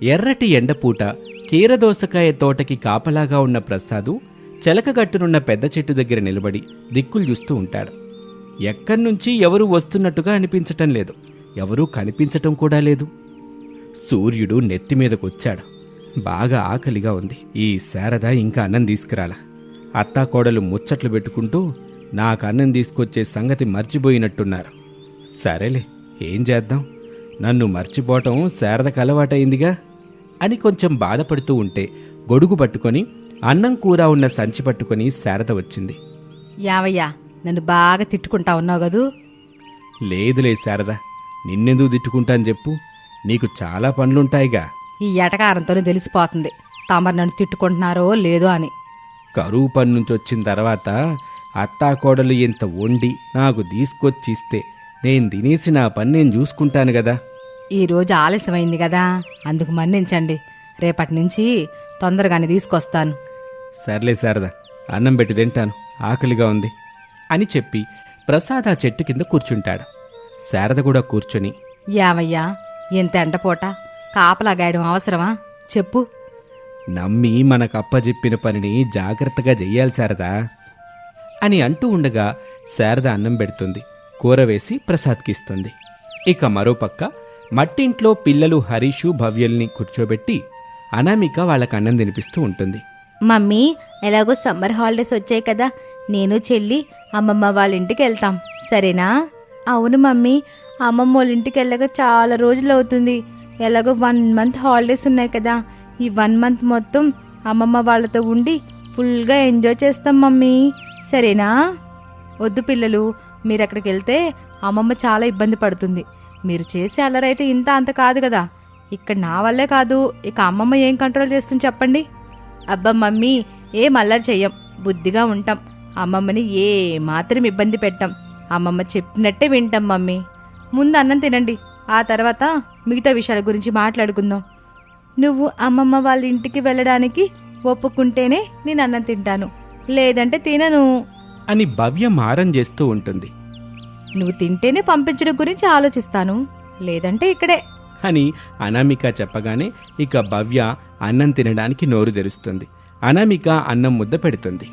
ఎర్రటి ఎండపూట కీరదోసకాయ తోటకి కాపలాగా ఉన్న ప్రసాదు చెలకగట్టునున్న పెద్ద చెట్టు దగ్గర నిలబడి దిక్కులు చూస్తూ ఉంటాడు. ఎక్కడ్నుంచి ఎవరూ వస్తున్నట్టుగా అనిపించటం లేదు, ఎవరూ కనిపించటం కూడా లేదు. సూర్యుడు నెత్తిమీదకొచ్చాడు. బాగా ఆకలిగా ఉంది. ఈ శారద ఇంకా అన్నం తీసుకురాలా. అత్తాకోడలు ముచ్చట్లు పెట్టుకుంటూ నాకు అన్నం తీసుకొచ్చే సంగతి మర్చిపోయినట్టున్నారు. సరేలే, ఏం చేద్దాం, నన్ను మర్చిపోవటం శారదకు అలవాటైందిగా అని కొంచెం బాధపడుతూ ఉంటే గొడుగు పట్టుకొని అన్నం కూర ఉన్న సంచి పట్టుకొని శారద వచ్చింది. యావయ్యా, నన్ను బాగా తిట్టుకుంటా ఉన్నావు గదూ? లేదులే శారద, నిన్నెందుకు తిట్టుకుంటాను చెప్పు, నీకు చాలా పనులుంటాయిగా. ఈ ఎటకారంతోనే తెలిసిపోతుంది తమరు నన్ను తిట్టుకుంటున్నారో లేదో అని. కరువు పని నుంచి వచ్చిన తర్వాత అత్తాకోడలు ఇంత వండి నాకు తీసుకొచ్చిస్తే నేను తినేసి నా పని నేను చూసుకుంటాను కదా. ఈరోజు ఆలస్యమైంది కదా, అందుకు మన్నించండి. రేపటి నుంచి తొందరగానే తీసుకొస్తాను. సర్లే శారద, అన్నం పెట్టి తింటాను, ఆకలిగా ఉంది అని చెప్పి ప్రసాద్ ఆ చెట్టు కింద కూర్చుంటాడు. శారద కూడా కూర్చొని, యావయ్యా, ఎంత ఎండపూట కాపలా గాయడం అవసరమా చెప్పు? నమ్మి మనకప్పజెప్పిన పనిని జాగ్రత్తగా చెయ్యాలి శారదా అని అంటూ ఉండగా శారద అన్నం పెడుతుంది. కూర వేసి ప్రసాద్కిస్తుంది. ఇక మరోపక్క మట్టింట్లో పిల్లలు హరీషు భవ్యల్ని కూర్చోబెట్టి అనామిక వాళ్ళకి అన్నం తినిపిస్తూ ఉంటుంది. మమ్మీ, ఎలాగో సమ్మర్ హాలిడేస్ వచ్చాయి కదా, నేను చెల్లి అమ్మమ్మ వాళ్ళ ఇంటికి వెళ్తాం, సరేనా? అవును మమ్మీ, అమ్మమ్మ వాళ్ళ ఇంటికి వెళ్ళగా చాలా రోజులు అవుతుంది. ఎలాగో 1 మంత్ హాలిడేస్ ఉన్నాయి కదా, ఈ 1 మంత్ మొత్తం అమ్మమ్మ వాళ్ళతో ఉండి ఫుల్గా ఎంజాయ్ చేస్తాం మమ్మీ, సరేనా? వద్దు పిల్లలు, మీరు అక్కడికి వెళ్తే అమ్మమ్మ చాలా ఇబ్బంది పడుతుంది. మీరు చేసే అల్లరైతే ఇంత అంత కాదు కదా, ఇక్కడ నా వల్లే కాదు, ఇక అమ్మమ్మ ఏం కంట్రోల్ చేస్తుంది చెప్పండి? అబ్బా మమ్మీ, ఏం అల్లరి చెయ్యం, బుద్ధిగా ఉంటాం, అమ్మమ్మని ఏ మాత్రం ఇబ్బంది పెట్టాం, అమ్మమ్మ చెప్పినట్టే వింటాం మమ్మీ. ముందు అన్నం తినండి, ఆ తర్వాత మిగతా విషయాల గురించి మాట్లాడుకుందాం. నువ్వు అమ్మమ్మ వాళ్ళ ఇంటికి వెళ్ళడానికి ఒప్పుకుంటేనే నేను అన్నం తింటాను, లేదంటే తినను అని భవ్య మారం చేస్తూ ఉంటుంది. నువ్వు తింటేనే పంపించడం గురించి ఆలోచిస్తాను, లేదంటే ఇక్కడే అని అనామిక చెప్పగానే ఇక భవ్య అన్నం తినడానికి నోరు తెరుస్తుంది. అనామిక అన్నం ముద్ద పెడుతుంది.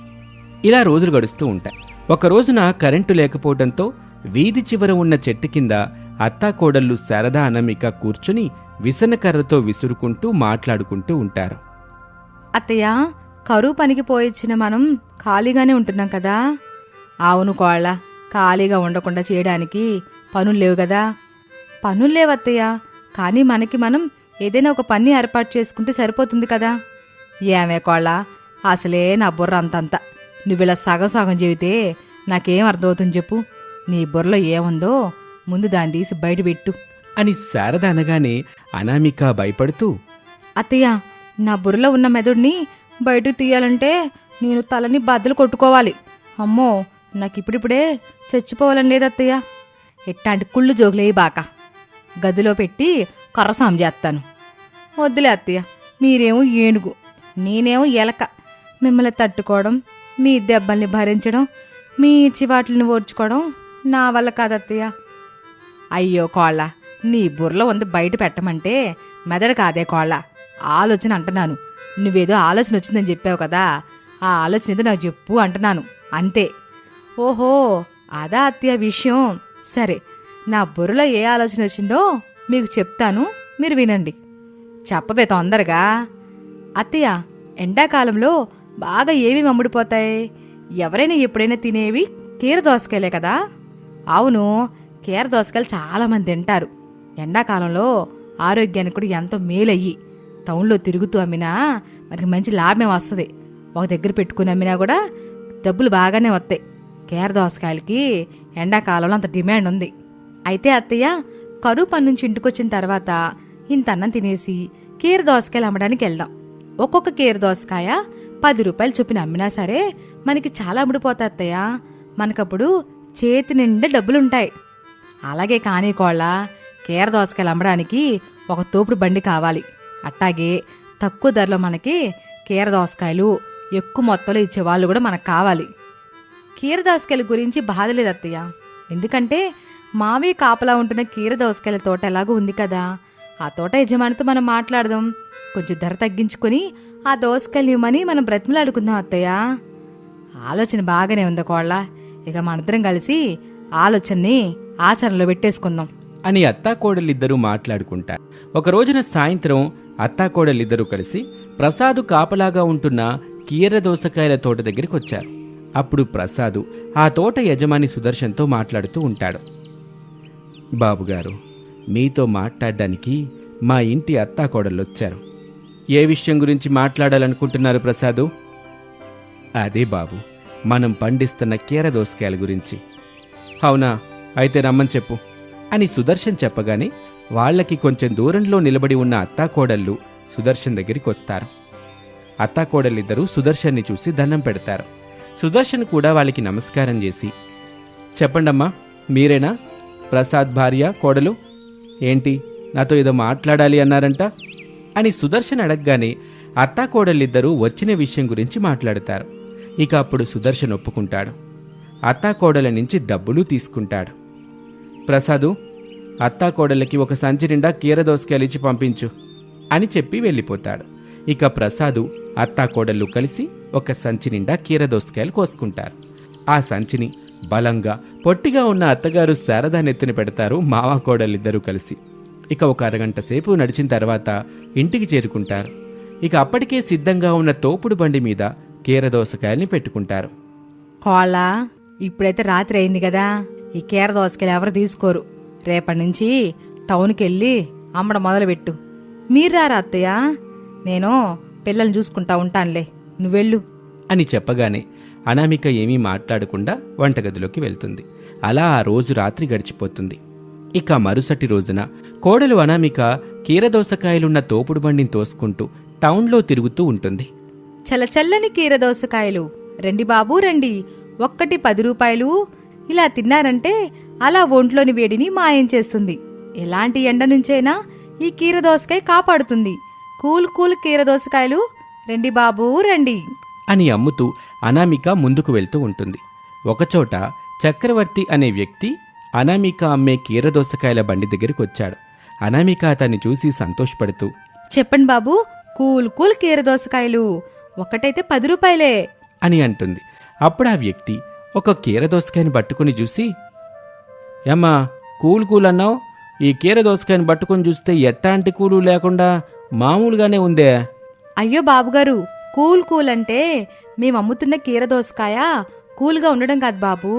ఇలా రోజులు గడుస్తూ ఉంటాయి. ఒక రోజున కరెంటు లేకపోవడంతో వీధి చివర ఉన్న చెట్టు కింద అత్తాకోడళ్ళు శారద అనామిక కూర్చుని విసనకర్రతో విసురుకుంటూ మాట్లాడుకుంటూ ఉంటారు. అత్తయ్య, కరువు పనికి పోయిచ్చిన మనం ఖాళీగానే ఉంటున్నాం కదా. అవును కోళ్ళ, ఖాళీగా ఉండకుండా చేయడానికి పనులు లేవు కదా. పనులు లేవత్తయ్య, కానీ మనకి మనం ఏదైనా ఒక పని ఏర్పాటు చేసుకుంటే సరిపోతుంది కదా. ఏమే కోళ్ళ, అసలే నా బుర్ర అంతంత, నువ్విలా సగం సగం చెబితే నాకేం అర్థమవుతుంది చెప్పు? నీ బుర్రలో ఏముందో ముందు దాన్ని తీసి బయటపెట్టు అని శారద అనగానే అనామిక భయపడుతూ, అత్తయ్య, నా బుర్రలో ఉన్న మెదడుని బయటకు తీయాలంటే నేను తలని బద్దలు కొట్టుకోవాలి. అమ్మో, నాకు ఇప్పుడిప్పుడే చచ్చిపోవాలని లేదత్తయ్య. ఎట్టాంటి కుళ్ళు జోగులేయి బాక గదిలో పెట్టి కర్రసాం చేస్తాను. వద్దులే అత్తయ్య, మీరేమో ఏనుగు, నేనేమో ఎలక. మిమ్మల్ని తట్టుకోవడం, మీ దెబ్బల్ని భరించడం, మీ చివాట్లని ఓర్చుకోవడం నా వల్ల కాదత్తయ్య. అయ్యో కోళ్ళ, నీ బుర్రలో ఉంది బయట పెట్టమంటే మెదడు కాదే కోళ్ళ, ఆలోచన అంటున్నాను. నువ్వేదో ఆలోచన వచ్చిందని చెప్పావు కదా, ఆ ఆలోచన ఏదో నాకు చెప్పు అంటున్నాను, అంతే. ఓహో, అదా అత్తయ్య విషయం. సరే, నా బుర్రలో ఏ ఆలోచన వచ్చిందో మీకు చెప్తాను, మీరు వినండి. చెప్పబే తొందరగా. అత్తయ్య, ఎండాకాలంలో బాగా ఏవి అమ్ముడిపోతాయి? ఎవరైనా ఎప్పుడైనా తినేవి కీరదోసకాయలే కదా. అవును, కీరదోసకాయలు చాలామంది తింటారు. ఎండాకాలంలో ఆరోగ్యానికి కూడా ఎంతో మేలయ్యి. టౌన్లో తిరుగుతూ అమ్మినా మనకి మంచి లాభం వస్తుంది. ఒక దగ్గర పెట్టుకుని అమ్మినా కూడా డబ్బులు బాగానే వస్తాయి. కీరదోసకాయలకి ఎండాకాలంలో అంత డిమాండ్ ఉంది. అయితే అత్తయ్య, కరువు పని నుంచి ఇంటికొచ్చిన తర్వాత ఇంత అన్నం తినేసి కీరదోసకాయలు అమ్మడానికి వెళ్దాం. ఒక్కొక్క కీరదోసకాయ 10 రూపాయలు చొప్పున అమ్మినా సరే మనకి చాలా అమ్ముడిపోతాయి అత్తయ్య. మనకప్పుడు చేతి నిండా డబ్బులుంటాయి. అలాగే కానీ కోళ్ళ, కీరదోసకాయలు అమ్మడానికి ఒక తోపుడు బండి కావాలి. అట్టాగే తక్కువ ధరలో మనకి కీరదోసకాయలు ఎక్కువ మొత్తంలో ఇచ్చేవాళ్ళు కూడా మనకు కావాలి. కీరదోసకాయల గురించి బాధ లేదు అత్తయ్య, ఎందుకంటే మావి కాపలా ఉంటున్న కీరదోసకాయల తోట ఎలాగూ ఉంది కదా. ఆ తోట యజమానితో మనం మాట్లాడదాం. కొంచెం ధర తగ్గించుకొని ఆ దోసకాయలు ఇవ్వమని మనం బ్రతిమలాడుకుందాం అత్తయ్య. ఆలోచన బాగానే ఉంది కోళ్ళ. ఇక మనిద్దరం కలిసి ఆలోచనని ఆచరణలో పెట్టేసుకుందాం అని అత్తాకోడలిద్దరూ మాట్లాడుకుంటారు. ఒక రోజున సాయంత్రం అత్తాకోడలిద్దరూ కలిసి ప్రసాదు కాపలాగా ఉంటున్న కీర దోసకాయల తోట దగ్గరికి వచ్చారు. అప్పుడు ప్రసాదు ఆ తోట యజమాని సుదర్శన్తో మాట్లాడుతూ ఉంటాడు. బాబుగారు, మీతో మాట్లాడడానికి మా ఇంటి అత్తాకోడళ్ళొచ్చారు. ఏ విషయం గురించి మాట్లాడాలనుకుంటున్నారు ప్రసాదు? అదే బాబు, మనం పండిస్తున్న కీర దోసకాయల గురించి. అవునా, అయితే రమ్మని చెప్పు అని సుదర్శన్ చెప్పగానే వాళ్ళకి కొంచెం దూరంలో నిలబడి ఉన్న అత్తాకోడళ్ళు సుదర్శన్ దగ్గరికి వస్తారు. అత్తాకోడలిద్దరూ సుదర్శన్ని చూసి దండం పెడతారు. సుదర్శన్ కూడా వాళ్ళకి నమస్కారం చేసి, చెప్పండమ్మా, మీరేనా ప్రసాద్ భార్య కోడలు? ఏంటి, నాతో ఏదో మాట్లాడాలి అన్నారంట అని సుదర్శన్ అడగగానే అత్తాకోడలిద్దరూ వచ్చిన విషయం గురించి మాట్లాడతారు. ఇక అప్పుడు సుదర్శన్ ఒప్పుకుంటాడు. అత్తాకోడల నుంచి డబ్బులు తీసుకుంటాడు. ప్రసాదు, అత్తాకోడలకి ఒక సంచి నిండా కీర దోసకాయలు ఇచ్చి పంపించు అని చెప్పి వెళ్ళిపోతాడు. ఇక ప్రసాదు అత్తాకోడళ్ళు కలిసి ఒక సంచి నిండా కీర దోసకాయలు కోసుకుంటారు. ఆ సంచిని బలంగా పొట్టిగా ఉన్న అత్తగారు శారదా నెత్తిన పెడతారు మావా కోడలిద్దరూ కలిసి. ఇక ఒక అరగంట సేపు నడిచిన తర్వాత ఇంటికి చేరుకుంటారు. ఇక అప్పటికే సిద్ధంగా ఉన్న తోపుడు బండి మీద కీర దోసకాయల్ని పెట్టుకుంటారు. కోళ్ళ, ఇప్పుడైతే రాత్రి అయింది కదా, ఈ కీర దోసకాయలు ఎవరు తీసుకోరు. రేపటి నుంచి టౌన్కి వెళ్ళి అమ్మడం మొదలుపెట్టు. మీరు రారా అత్తయ్య, నేను పిల్లల్ని చూసుకుంటా ఉంటానులే, నువ్వెళ్ళు అని చెప్పగానే అనామిక ఏమీ మాట్లాడకుండా వంటగదిలోకి వెళ్తుంది. అలా ఆ రోజు రాత్రి గడిచిపోతుంది. ఇక మరుసటి రోజున కోడలు అనామిక కీరదోసకాయలున్న తోపుడు బండిని తోసుకుంటూ టౌన్లో తిరుగుతూ ఉంటుంది. చల్లచల్లని కీర దోసకాయలు రండి బాబూ రండి, ఒక్కటి 10 రూపాయలు. ఇలా తిన్నారంటే అలా ఒంట్లోని వేడిని మాయం చేస్తుంది. ఎలాంటి ఎండ నుంచైనా ఈ కీర దోసకాయ కాపాడుతుంది. కూల్ కూల్ కీర దోసకాయలు రండి బాబూ రండి అని అమ్ముతూ అనామిక ముందుకు వెళ్తూ ఉంటుంది. ఒకచోట చక్రవర్తి అనే వ్యక్తి అనామిక అమ్మే కీరదోసకాయల బండి దగ్గరికి వచ్చాడు. అనామిక అతన్ని చూసి సంతోషపడుతూ, చెప్పండి బాబూ, కూల్ కూల్ కీర దోసకాయలు, ఒకటైతే 10 రూపాయలే అని అంటుంది. అప్పుడు ఆ వ్యక్తి ఒక కీరదోసకాయని పట్టుకుని చూసి, ఏమ్మా, కూల్ కూల్ అన్నావు, ఈ కీరదోసకాయని పట్టుకుని చూస్తే ఎట్టాంటి కూలు లేకుండా మామూలుగానే ఉందే. అయ్యో బాబుగారు, కూల్ కూల్ అంటే మేము అమ్ముతున్న కీర దోసకాయ కూల్గా ఉండడం కాదు బాబూ,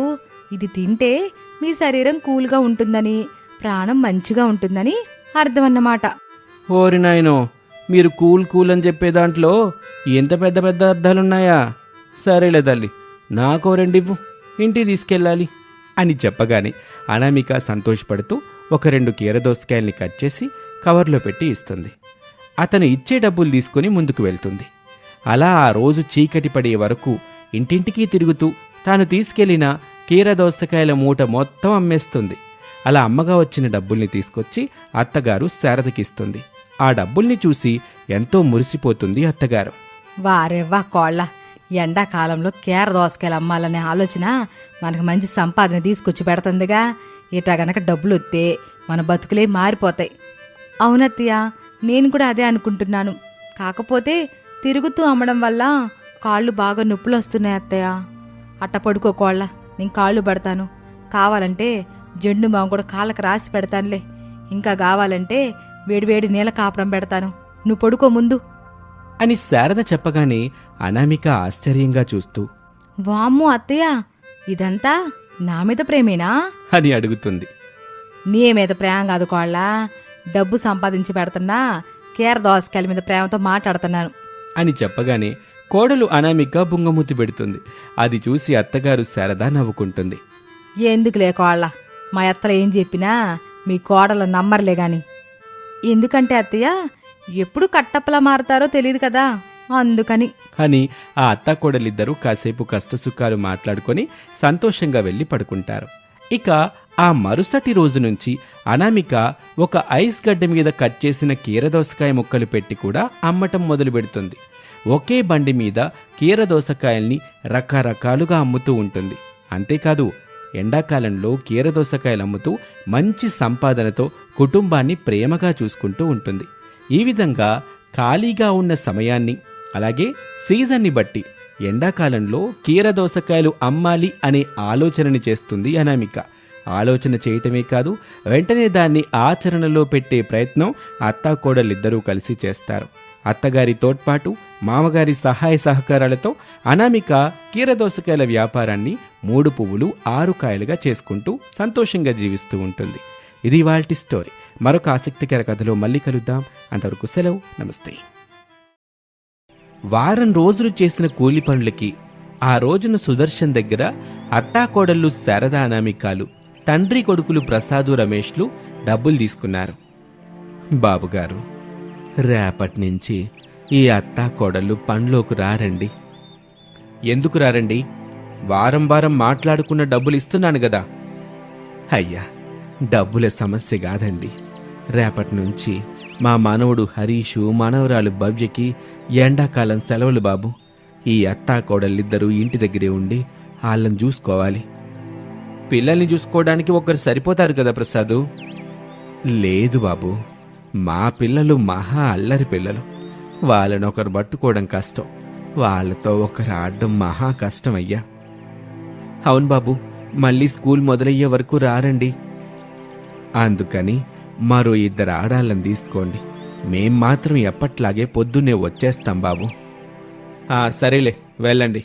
ఇది తింటే మీ శరీరం కూల్గా ఉంటుందని, ప్రాణం మంచిగా ఉంటుందని అర్థం అన్నమాట. ఓరి నాయనో, మీరు కూల్ కూల్ అని చెప్పే దాంట్లో ఎంత పెద్ద పెద్ద అర్థాలున్నాయా? సరేలే తల్లి, నాకో 2 ఇవ్వు, ఇంటికి తీసుకెళ్ళాలి అని చెప్పగానే అనామిక సంతోషపడుతూ ఒక 2 కీరదోసకాయల్ని కట్ చేసి కవర్లో పెట్టి ఇస్తుంది. అతను ఇచ్చే డబ్బులు తీసుకుని ముందుకు వెళ్తుంది. అలా ఆ రోజు చీకటి పడే వరకు ఇంటింటికి తిరుగుతూ తాను తీసుకెళ్లిన కీరదోసకాయల మూట మొత్తం అమ్మేస్తుంది. అలా అమ్మగా వచ్చిన డబ్బుల్ని తీసుకొచ్చి అత్తగారు శారదకిస్తుంది. ఆ డబ్బుల్ని చూసి ఎంతో మురిసిపోతుంది అత్తగారు. వారెవ్వా కోళ్ళ, ఎండాకాలంలో కీర దోసకాయలు అమ్మాలనే ఆలోచన మనకు మంచి సంపాదన తీసుకొచ్చి పెడుతుందిగా. ఇటా గనక డబ్బులు వస్తే మన బతుకులే మారిపోతాయి. అవునత్తయ్య, నేను కూడా అదే అనుకుంటున్నాను. కాకపోతే తిరుగుతూ అమ్మడం వల్ల కాళ్ళు బాగా నొప్పులు వస్తున్నాయి అత్తయ్య. అట్ట పడుకోకోళ్ళ, నేను కాళ్ళు పడతాను. కావాలంటే జెండు మాం కూడా కాళ్ళకి రాసి పెడతానులే. ఇంకా కావాలంటే వేడివేడి నీళ్ళ కాపడం పెడతాను, నువ్వు పడుకో ముందు అని శారద చెప్పగానే అనామిక ఆశ్చర్యంగా చూస్తూ, వామ్మో అత్తయ్య, ఇదంతా నా మీద ప్రేమేనా అని అడుగుతుంది. నీ మీద ప్రేమ కాదు కోళ్ళ, డబ్బు సంపాదించి పెడుతున్నా కీర దోసకాయల మీద ప్రేమతో మాట్లాడుతున్నాను అని చెప్పగానే కోడలు అనామిక బుంగమూతి పెడుతుంది. అది చూసి అత్తగారు శారద నవ్వుకుంటుంది. ఎందుకులే కోళ్ళ, మా అత్తలు ఏం చెప్పినా మీ కోడల నమ్మర్లే గాని. ఎందుకంటే అత్తయ్య ఎప్పుడు కట్టప్పలా మారుతారో తెలియదు కదా, అందుకని అని ఆ అత్తాకోడలిద్దరూ కాసేపు కష్టసుఖాలు మాట్లాడుకొని సంతోషంగా వెళ్ళి పడుకుంటారు. ఇక ఆ మరుసటి రోజు నుంచి అనామిక ఒక ఐస్ గడ్డ మీద కట్ చేసిన కీరదోసకాయ ముక్కలు పెట్టి కూడా అమ్మటం మొదలు పెడుతుంది. ఒకే బండి మీద కీరదోసకాయల్ని రకరకాలుగా అమ్ముతూ ఉంటుంది. అంతేకాదు, ఎండాకాలంలో కీరదోసకాయలు అమ్ముతూ మంచి సంపాదనతో కుటుంబాన్ని ప్రేమగా చూసుకుంటూ ఉంటుంది. ఈ విధంగా ఖాళీగా ఉన్న సమయాన్ని అలాగే సీజన్ని బట్టి ఎండాకాలంలో కీరదోసకాయలు అమ్మాలి అనే ఆలోచనని చేస్తుంది అనామిక. ఆలోచన చేయటమే కాదు, వెంటనే దాన్ని ఆచరణలో పెట్టే ప్రయత్నం అత్తాకోడలిద్దరూ కలిసి చేస్తారు. అత్తగారి తోడ్పాటు, మామగారి సహాయ సహకారాలతో అనామిక కీరదోసకాయల వ్యాపారాన్ని 3 పువ్వులు 6 కాయలుగా చేసుకుంటూ సంతోషంగా జీవిస్తూ ఉంటుంది. ఇది ఇవాల్టి స్టోరీ. మరొక ఆసక్తికర కథలో మళ్ళీ కలుద్దాం. అంతవరకు సెలవు, నమస్తే. వారం రోజులు చేసిన కూలి పనులకి ఆ రోజున సుదర్శన్ దగ్గర అత్తాకోడళ్ళు శారదా అనామికాలు, తండ్రి కొడుకులు ప్రసాదు రమేష్లు డబ్బులు తీసుకున్నారు. బాబుగారు, రేపటి నుంచి ఈ అత్తాకోడళ్ళు పనిలోకి రారండి. ఎందుకు రారండి? వారం వారం మాట్లాడుకున్న డబ్బులు ఇస్తున్నాను గదా. అయ్యా, డబ్బుల సమస్య కాదండి. రేపటి నుంచి మా మనవడు హరీషు, మనవరాలు భవ్యకి ఎండాకాలం సెలవులు బాబు. ఈ అత్తాకోడళ్ళిద్దరూ ఇంటి దగ్గరే ఉండి వాళ్ళని చూసుకోవాలి. పిల్లల్ని చూసుకోవడానికి ఒకరు సరిపోతారు కదా ప్రసాదు. లేదు బాబు, మా పిల్లలు మహా అల్లరి పిల్లలు. వాళ్ళనొకరు పట్టుకోవడం కష్టం, వాళ్ళతో ఒకరు ఆడడం మహా కష్టం అయ్యా. అవును బాబు, మళ్ళీ స్కూల్ మొదలయ్యే వరకు రారండి. అందుకని మరో 2 ఆడాళ్ళని తీసుకోండి. మేం మాత్రం ఎప్పట్లాగే పొద్దున్నే వచ్చేస్తాం బాబు. సరేలే, వెళ్ళండి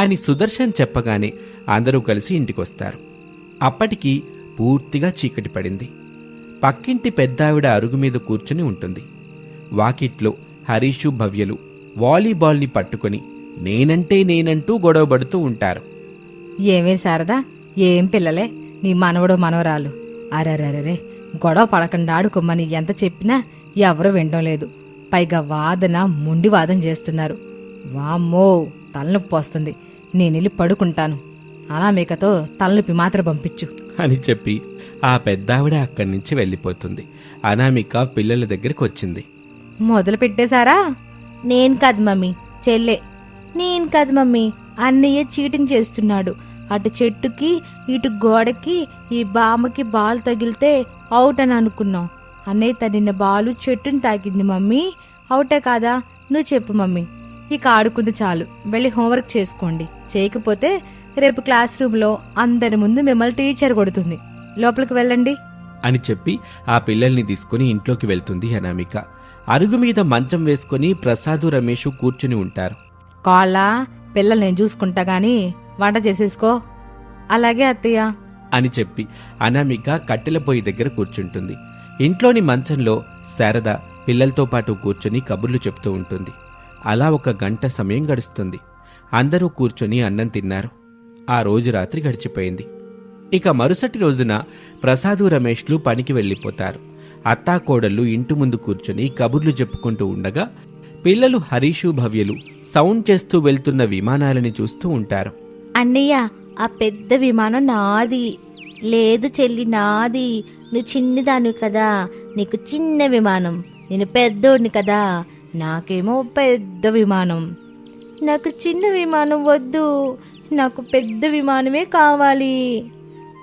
అని సుదర్శన్ చెప్పగానే అందరూ కలిసి ఇంటికొస్తారు. అప్పటికి పూర్తిగా చీకటి పడింది. పక్కింటి పెద్దావిడ అరుగు మీద కూర్చుని ఉంటుంది. వాకిట్లో హరీషు, భవ్యలు వాలీబాల్ని పట్టుకొని నేనంటూ గొడవపడుతూ ఉంటారు. ఏమే శారదా, ఏం పిల్లలే నీ మనవడు మనవరాలు. అరెరెరే, గొడవ పడకుండా ఆడుకోమని ఎంత చెప్పినా ఎవరూ వినడం లేదు. పైగా వాదన మొండి వాదన చేస్తున్నారు. వామ్మో, తలనొప్పి వస్తుంది. నేనెళ్ళి పడుకుంటాను. అనామికతో తలనొప్పి మాత్రం పంపించు అని చెప్పి ఆ పెద్దావిడ అక్కడి నుంచి వెళ్ళిపోతుంది. అనామిక పిల్లల దగ్గరికి వచ్చింది. మొదలు పెట్టేశారా? నేను కాదు మమ్మీ, చెల్లె. నేను కాదు మమ్మీ, అన్నయ్య చీటింగ్ చేస్తున్నాడు. అటు చెట్టుకి ఇటు గోడకి ఈ బామ్మకి బాల్ తగిలితే అవుట్ అని అనుకున్నాం. అన్నయ్య తనిన్న బాలు చెట్టుని తాకింది మమ్మీ. అవుటే కాదా? నువ్వు చెప్పు మమ్మీ. ఇక ఆడుకుంది చాలు, వెళ్ళి హోంవర్క్ చేసుకోండి. చేయకపోతే రేపు క్లాస్ రూమ్లో అందరి ముందు మిమ్మల్ని టీచర్ కొడుతుంది. లోపలికి వెళ్ళండి అని చెప్పి ఆ పిల్లల్ని తీసుకుని ఇంట్లోకి వెళ్తుంది అనామిక. అరుగు మీద మంచం వేసుకుని ప్రసాదు, రమేషు కూర్చుని ఉంటారు. కాళ్ళ పిల్లలు నేను చూసుకుంటా గాని వంట చేసేసుకో. అలాగే అత్తయ్య అని చెప్పి అనామిక కట్టెల పొయ్యి దగ్గర కూర్చుంటుంది. ఇంట్లోని మంచంలో శారద పిల్లలతో పాటు కూర్చుని కబుర్లు చెప్తూ ఉంటుంది. అలా 1 గంట సమయం గడుస్తుంది. అందరూ కూర్చొని అన్నం తిన్నారు. ఆ రోజు రాత్రి గడిచిపోయింది. ఇక మరుసటి రోజున ప్రసాదు, రమేష్లు పనికి వెళ్ళిపోతారు. అత్తాకోడళ్ళు ఇంటి ముందు కూర్చొని కబుర్లు చెప్పుకుంటూ ఉండగా పిల్లలు హరీషు, భవ్యలు సౌండ్ చేస్తూ వెళ్తున్న విమానాలని చూస్తూ ఉంటారు. అన్నయ్య, ఆ పెద్ద విమానం నాది. లేదు చెల్లి, నాది. నువ్వు చిన్నదానివి కదా, నీకు చిన్న విమానం. నేను పెద్దోడిని కదా, నాకేమో పెద్ద విమానం. నాకు చిన్న విమానం వద్దు, నాకు పెద్ద విమానమే కావాలి.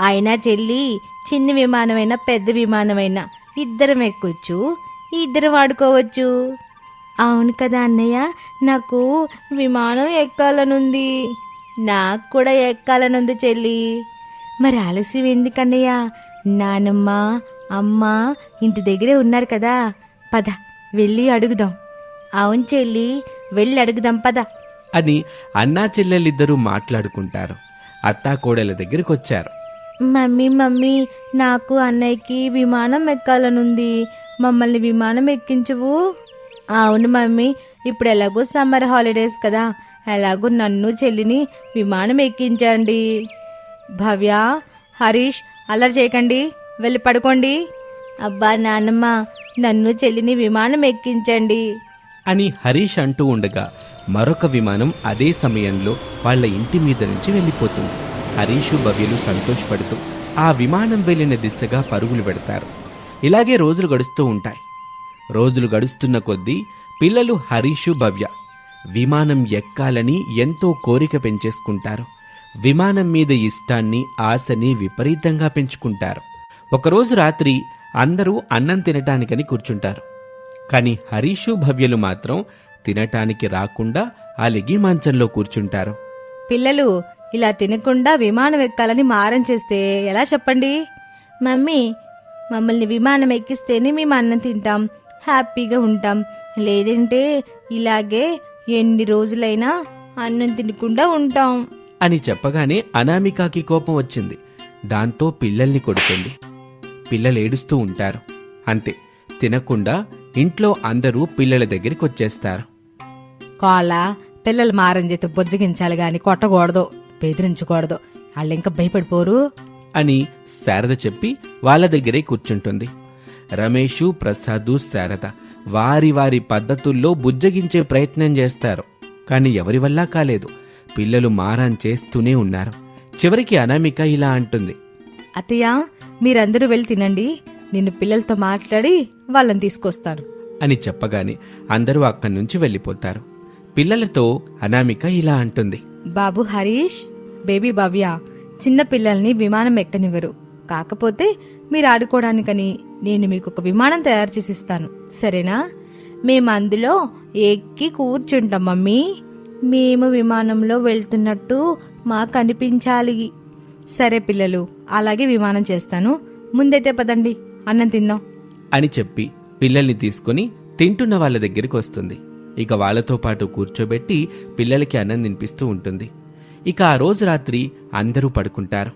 అయినా చెల్లి, చిన్న విమానమైనా పెద్ద విమానమైనా ఇద్దరం ఎక్కొచ్చు, ఇద్దరం వాడుకోవచ్చు. అవును కదా అన్నయ్య, నాకు విమానం ఎక్కాలనుంది. నాకు కూడా ఎక్కాలనుంది చెల్లి. మరి ఆలస్యం ఎందుకన్నయ్య? నానమ్మ, అమ్మ ఇంటి దగ్గరే ఉన్నారు కదా, పద వెళ్ళి అడుగుదాం. అవును చెల్లి, వెళ్ళి అడుగుదాం పద అని అన్నా చెల్లెలిద్దరూ మాట్లాడుకుంటారు. అత్తాకోడల దగ్గరికొచ్చారు. మమ్మీ, నాకు అన్నయ్యకి విమానం ఎక్కాలనుంది. మమ్మల్ని విమానం ఎక్కించవు? అవును మమ్మీ, ఇప్పుడు ఎలాగో సమ్మర్ హాలిడేస్ కదా, ఎలాగో నన్ను చెల్లిని విమానం ఎక్కించండి. భవ్య, హరీష్ అల్లరి చేయకండి, వెళ్ళి పడుకోండి. అబ్బా నాన్నమ్మ, నన్ను చెల్లిని విమానం ఎక్కించండి అని హరీష్ అంటూ ఉండగా మరొక విమానం అదే సమయంలో వాళ్ళ ఇంటి మీద నుంచి వెళ్ళిపోతుంది. హరీషు, భవ్యలు సంతోషపడుతూ ఆ విమానం వెళ్ళిన దిశగా పరుగులు పెడతారు. ఇలాగే రోజులు గడుస్తూ ఉంటాయి. రోజులు గడుస్తున్న కొద్దీ పిల్లలు హరీషు, భవ్య విమానం ఎక్కాలని ఎంతో కోరిక పెంచేసుకుంటారు. విమానం మీద ఇష్టాన్ని ఆశని విపరీతంగా పెంచుకుంటారు. ఒకరోజు రాత్రి అందరూ అన్నం తినటానికని కూర్చుంటారు. కాని హరీషు భవ్యలు మాత్రం తినటానికి రాకుండా అలిగి మంచంలో కూర్చుంటారు. పిల్లలు ఇలా తినకుండా విమానం ఎక్కాలని మారం చేస్తే ఎలా చెప్పండి? మమ్మీ, మమ్మల్ని విమానం ఎక్కిస్తేనే మేము అన్నం తింటాం, హ్యాపీగా ఉంటాం. లేదంటే ఇలాగే ఎన్ని రోజులైనా అన్నం తినకుండా ఉంటాం అని చెప్పగానే అనామికకి కోపం వచ్చింది. దాంతో పిల్లల్ని కొడుతుంది. పిల్లలేడుస్తూ ఉంటారు. అంతే, తినకుండా ఇంట్లో అందరూ పిల్లల దగ్గరికి వచ్చేస్తారు. కోళ్ళ పిల్లలు మారం చేతి బుజ్జగించాలి గాని కొట్టకూడదు, బెదిరించకూడదు, వాళ్ళు ఇంకా భయపడిపోరు అని శారద చెప్పి వాళ్ళ దగ్గరే కూర్చుంటుంది. రమేషు, ప్రసాదు, శారద వారి వారి పద్ధతుల్లో బుజ్జగించే ప్రయత్నం చేస్తారు. కాని ఎవరి వల్ల కాలేదు. పిల్లలు మారం చేస్తూనే ఉన్నారు. చివరికి అనామిక ఇలా అంటుంది. అత్తయ్య, మీరందరూ వెళ్ళి తినండి, నేను పిల్లలతో మాట్లాడి వాళ్ళని తీసుకొస్తాను అని చెప్పగానే అందరూ అక్కడి నుంచి వెళ్ళిపోతారు. పిల్లలతో అనామిక ఇలా అంటుంది. బాబు హరీష్, బేబీ భవ్య చిన్న పిల్లల్ని విమానం ఎక్కనివ్వరు. కాకపోతే మీరు ఆడుకోవడానికని నేను మీకు ఒక విమానం తయారు చేసి ఇస్తాను, సరేనా? మేము అందులో ఎక్కి కూర్చుంటాం మమ్మీ. మేము విమానంలో వెళ్తున్నట్టు మాకు అనిపించాలి. సరే పిల్లలు, అలాగే విమానం చేస్తాను. ముందైతే పదండి, అన్నం తిందాం అని చెప్పి పిల్లల్ని తీసుకుని తింటున్న వాళ్ళ దగ్గరికి వస్తుంది. ఇక వాళ్లతో పాటు కూర్చోబెట్టి పిల్లలకి అన్నం తినిపిస్తూ ఉంటుంది. ఇక ఆ రోజు రాత్రి అందరూ పడుకుంటారు.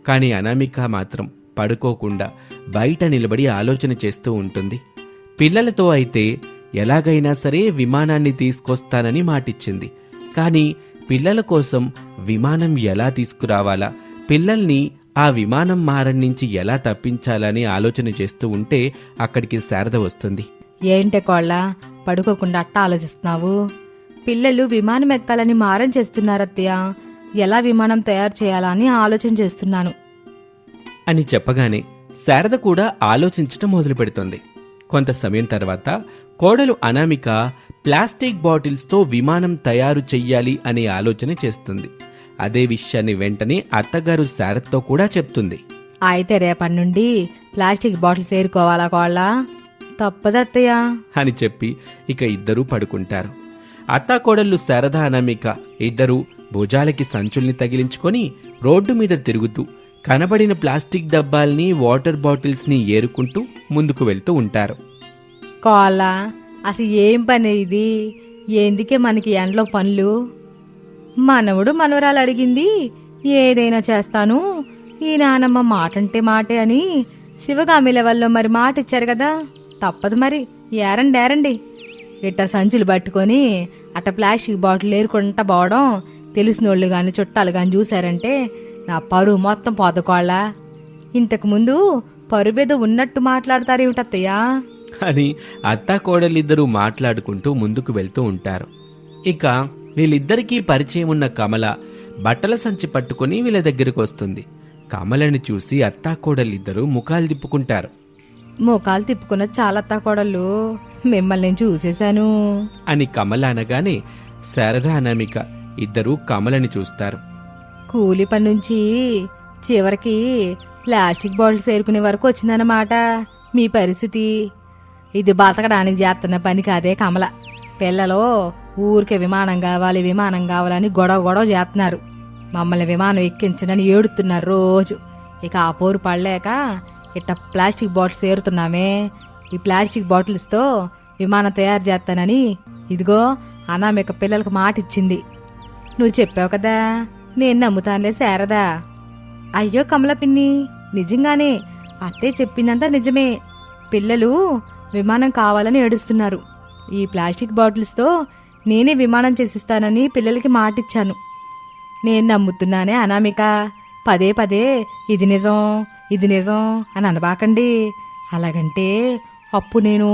కాని అనామిక మాత్రం పడుకోకుండా బయట నిలబడి ఆలోచన చేస్తూ ఉంటుంది. పిల్లలతో అయితే ఎలాగైనా సరే విమానాన్ని తీసుకొస్తానని మాటిచ్చింది. కాని పిల్లల కోసం విమానం ఎలా తీసుకురావాలా, పిల్లల్ని ఆ విమానం మారం నుంచి ఎలా తప్పించాలని ఆలోచన చేస్తూ ఉంటే అక్కడికి శారద వస్తుంది. ఏంటే కోళ్ళ, పడుకోకుండా అట్టా ఆలోచిస్తున్నావు? పిల్లలు విమానం ఎక్కాలని మారం చేస్తున్నారత్తయ్య. ఎలా విమానం తయారు చేయాలా అని ఆలోచన చేస్తున్నాను అని చెప్పగానే శారద కూడా ఆలోచించటం మొదలు పెడుతుంది. కొంత సమయం తర్వాత కోడలు అనామిక ప్లాస్టిక్ బాటిల్స్తో విమానం తయారు చెయ్యాలి అనే ఆలోచన చేస్తుంది. అదే విషయాన్ని వెంటనే అత్తగారు శారదతో కూడా చెప్తుంది. అయితే రేపటి నుండి ప్లాస్టిక్ బాటిల్స్ ఏరుకోవాలా కోళ్ళ? తప్పదత్తయ్య అని చెప్పి ఇక ఇద్దరూ పడుకుంటారు. అత్తాకోడళ్ళు శారద, అనామిక ఇద్దరూ భుజాలకి సంచుల్ని తగిలించుకొని రోడ్డు మీద తిరుగుతూ కనబడిన ప్లాస్టిక్ డబ్బాల్ని, వాటర్ బాటిల్స్ని ఏరుకుంటూ ముందుకు వెళ్తూ ఉంటారు. కోళ్ళ, అసలు ఏం పని ఇది? ఎందుకే మనకి ఎండలో పనులు? మనవడు మనవరాలు అడిగింది ఏదైనా చేస్తాను, ఈ నానమ్మ మాటంటే మాటే అని శివగామి లెవెల్లో మరి మాట ఇచ్చారు కదా, తప్పదు మరి. ఏరండి ఇట్ట సంచులు పట్టుకొని అట్ట ప్లాస్టిక్ బాటిల్ ఏరుకుంటా పోవడం తెలిసినోళ్ళు గాని చుట్టాలు గాని చూశారంటే నా పరువు మొత్తం పోదుకోళ్ళ. ఇంతకుముందు పరువేదో ఉన్నట్టు మాట్లాడతారేమిటత్తయ్యా అని అత్తాకోడలిద్దరూ మాట్లాడుకుంటూ ముందుకు వెళ్తూ ఉంటారు. ఇక వీళ్ళిద్దరికీ పరిచయం ఉన్న కమల బట్టల సంచి పట్టుకుని వీళ్ళ దగ్గరకు వస్తుంది. కమలని చూసి అత్తాకోడలిద్దరూ ముఖాలు తిప్పుకుంటారు. మోకాలు తిప్పుకున్న చాలా అత్తాకోడళ్ళు, మిమ్మల్ని నేను చూసేశాను అని కమల అనగానే శారద, అనామిక ఇద్దరూ కమలని చూస్తారు. కూలి పని నుంచి చివరికి ప్లాస్టిక్ బాటిల్స్ ఏరుకునే వరకు వచ్చిందన్నమాట మీ పరిస్థితి. ఇది బతకడానికి చేస్తున్న పని కాదే కమల. పిల్లలు ఊరికే విమానం కావాలని గొడవ చేస్తున్నారు. మమ్మల్ని విమానం ఎక్కించనని ఏడుతున్నారు రోజు. ఇక ఆ పోరు పడలేక ఇట్ట ప్లాస్టిక్ బాటిల్స్ ఏరుతున్నామే. ఈ ప్లాస్టిక్ బాటిల్స్తో విమానం తయారు చేస్తానని ఇదిగో అనామిక పిల్లలకు మాట ఇచ్చింది. నువ్వు చెప్పావు కదా, నేను నమ్ముతానులే శారదా. అయ్యో కమల పిన్ని, నిజంగానే అత్తయ్య చెప్పిందంతా నిజమే. పిల్లలు విమానం కావాలని ఏడుస్తున్నారు. ఈ ప్లాస్టిక్ బాటిల్స్తో నేనే విమానం చేసిస్తానని పిల్లలకి మాటిచ్చాను. నేను నమ్ముతున్నానే అనామిక. పదే ఇది నిజం అని అనబాకండి. అలాగంటే అప్పు నేను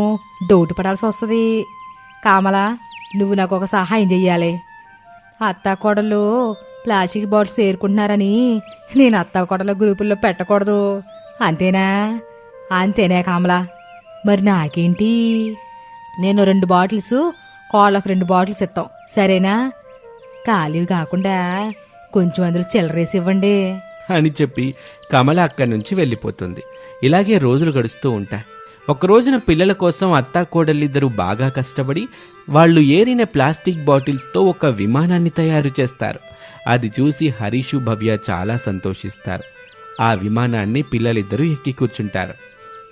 డౌట్ పడాల్సి వస్తుంది. కామల, నువ్వు నాకు ఒక సహాయం చెయ్యాలి. అత్తాకోడలు ప్లాస్టిక్ బాటిల్స్ ఏరుకుంటున్నారని నేను అత్తాకోడల గ్రూపుల్లో పెట్టకూడదు, అంతేనా? అంతేనే కామల. మరి నాకేంటి? నేను 2 బాటిల్స్, కోళ్ళకు 2 బాటిల్స్ ఇస్తాం, సరేనా? ఖాళీ కాకుండా కొంచెం అందులో చిల్లరేసి ఇవ్వండి. అని చెప్పి కమల అక్కడి నుంచి వెళ్ళిపోతుంది. ఇలాగే రోజులు గడుస్తూ ఉంటాయి. ఒక రోజున పిల్లల కోసం అత్తా కోడలిద్దరూ బాగా కష్టపడి వాళ్ళు ఏరిన ప్లాస్టిక్ బాటిల్స్తో ఒక విమానాన్ని తయారు చేస్తారు. అది చూసి హరీషు భవ్య చాలా సంతోషిస్తారు. ఆ విమానాన్ని పిల్లలిద్దరూ ఎక్కి కూర్చుంటారు.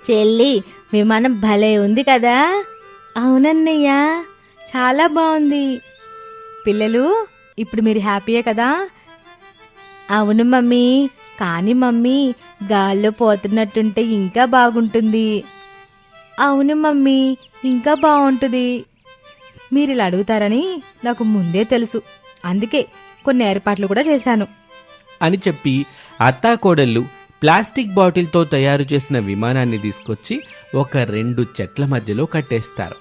చెల్లి, విమానం భలే ఉంది కదా. అవునన్నయ్య, చాలా బాగుంది. పిల్లలు, ఇప్పుడు మీరు హ్యాపీయే కదా? అవును మమ్మీ, కానీ మమ్మీ గాల్లో పోతున్నట్టుంటే ఇంకా బాగుంటుంది. అవును మమ్మీ, ఇంకా బాగుంటుంది. మీరు ఇలా అడుగుతారని నాకు ముందే తెలుసు, అందుకే కొన్ని ఏర్పాట్లు కూడా చేశాను. అని చెప్పి అత్తా కోడళ్ళు ప్లాస్టిక్ బాటిల్తో తయారు చేసిన విమానాన్ని తీసుకొచ్చి ఒక 2 చెట్ల మధ్యలో కట్టేస్తారు.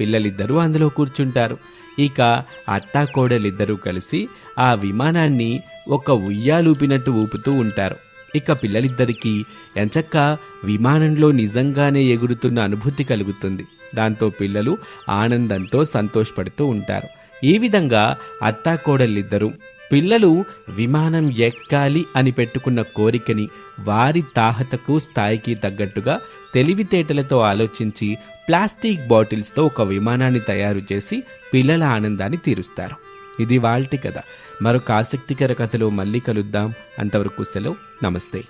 పిల్లలిద్దరూ అందులో కూర్చుంటారు. ఇక అత్తా కోడలిద్దరూ కలిసి ఆ విమానాన్ని ఒక ఉయ్యాలూపినట్టు ఊపుతూ ఉంటారు. ఇక పిల్లలిద్దరికీ ఎంచక్క విమానంలో నిజంగానే ఎగురుతున్న అనుభూతి కలుగుతుంది. దాంతో పిల్లలు ఆనందంతో సంతోషపడుతూ ఉంటారు. ఈ విధంగా అత్తా కోడలిద్దరూ పిల్లలు విమానం ఎక్కాలి అని పెట్టుకున్న కోరికని వారి తాహతకు స్థాయికి తగ్గట్టుగా తెలివితేటలతో ఆలోచించి ప్లాస్టిక్ బాటిల్స్తో ఒక విమానాన్ని తయారు చేసి పిల్లల ఆనందాన్ని తీరుస్తారు. ఇది వాల్టి కథ. మరొక ఆసక్తికర కథలో మళ్ళీ కలుద్దాం. అంతవరకు సెలవు. నమస్తే.